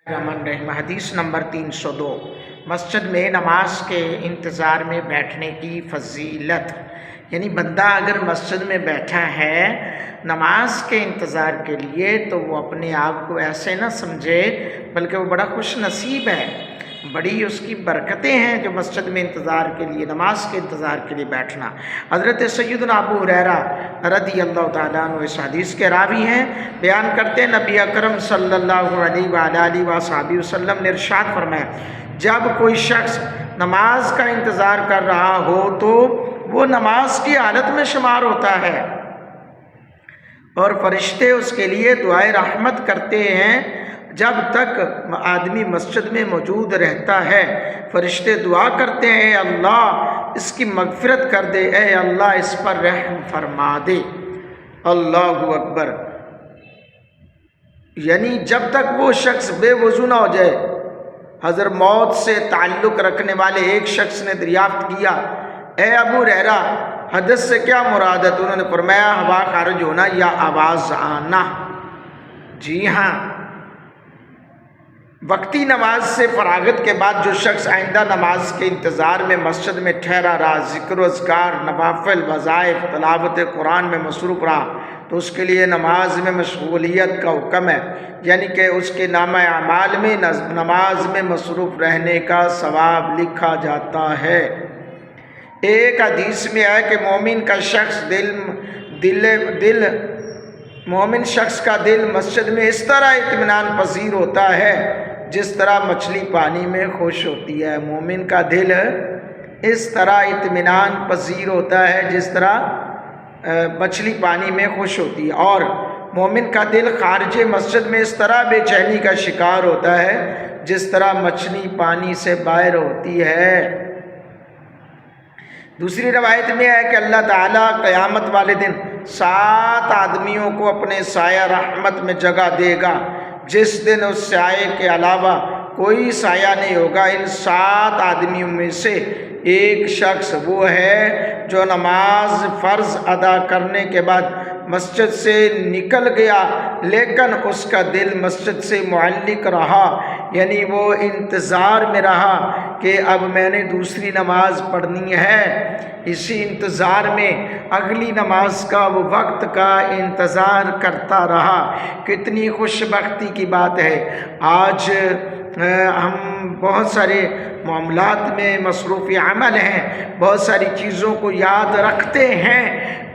رحمن رحیم حدیث نمبر 302 مسجد میں نماز کے انتظار میں بیٹھنے کی فضیلت، یعنی بندہ اگر مسجد میں بیٹھا ہے نماز کے انتظار کے لیے تو وہ اپنے آپ کو ایسے نہ سمجھے، بلکہ وہ بڑا خوش نصیب ہے، بڑی اس کی برکتیں ہیں جو مسجد میں انتظار کے لیے، نماز کے انتظار کے لیے بیٹھنا۔ حضرت سیدنا ابو ہریرہ رضی اللہ تعالیٰ عنہ اس حدیث کے راوی ہیں، بیان کرتے ہیں نبی اکرم صلی اللہ علیہ وآلہ وصحبہ وسلم نے ارشاد فرمایا، جب کوئی شخص نماز کا انتظار کر رہا ہو تو وہ نماز کی حالت میں شمار ہوتا ہے اور فرشتے اس کے لیے دعائے رحمت کرتے ہیں۔ جب تک آدمی مسجد میں موجود رہتا ہے فرشتے دعا کرتے ہیں، اے اللہ اس کی مغفرت کر دے، اے اللہ اس پر رحم فرما دے۔ اللہ اکبر، یعنی جب تک وہ شخص بے وضو نہ ہو جائے۔ حضرت موت سے تعلق رکھنے والے ایک شخص نے دریافت کیا، اے ابو ہریرہ حدث سے کیا مراد ہے؟ تو انہوں نے فرمایا ہوا خارج ہونا یا آواز آنا۔ جی ہاں، وقتی نماز سے فراغت کے بعد جو شخص آئندہ نماز کے انتظار میں مسجد میں ٹھہرا رہا، ذکر و اذکار، نوافل، وظائف، تلاوت قرآن میں مصروف رہا تو اس کے لیے نماز میں مشغولیت کا حکم ہے، یعنی کہ اس کے نامہ اعمال میں نماز میں مصروف رہنے کا ثواب لکھا جاتا ہے۔ ایک حدیث میں ہے کہ مومن شخص کا دل مسجد میں اس طرح اطمینان پذیر ہوتا ہے جس طرح مچھلی پانی میں خوش ہوتی ہے۔ مومن کا دل اس طرح اطمینان پذیر ہوتا ہے جس طرح مچھلی پانی میں خوش ہوتی ہے، اور مومن کا دل خارج مسجد میں اس طرح بے چینی کا شکار ہوتا ہے جس طرح مچھلی پانی سے باہر ہوتی ہے۔ دوسری روایت میں ہے کہ اللہ تعالیٰ قیامت والے دن 7 آدمیوں کو اپنے سایہ رحمت میں جگہ دے گا، جس دن اس سایہ کے علاوہ کوئی سایہ نہیں ہوگا۔ ان 7 آدمیوں میں سے ایک شخص وہ ہے جو نماز فرض ادا کرنے کے بعد مسجد سے نکل گیا لیکن اس کا دل مسجد سے معلق رہا، یعنی وہ انتظار میں رہا کہ اب میں نے دوسری نماز پڑھنی ہے، اسی انتظار میں اگلی نماز کا وہ وقت کا انتظار کرتا رہا۔ کتنی خوش بختی کی بات ہے۔ آج ہم بہت سارے معاملات میں مصروف عمل ہیں، بہت ساری چیزوں کو یاد رکھتے ہیں،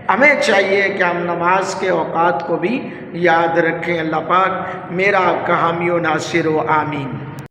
ہمیں چاہیے کہ ہم نماز کے اوقات کو بھی یاد رکھیں۔ اللہ پاک میرا آپ کا حامی و ناصر و آمین۔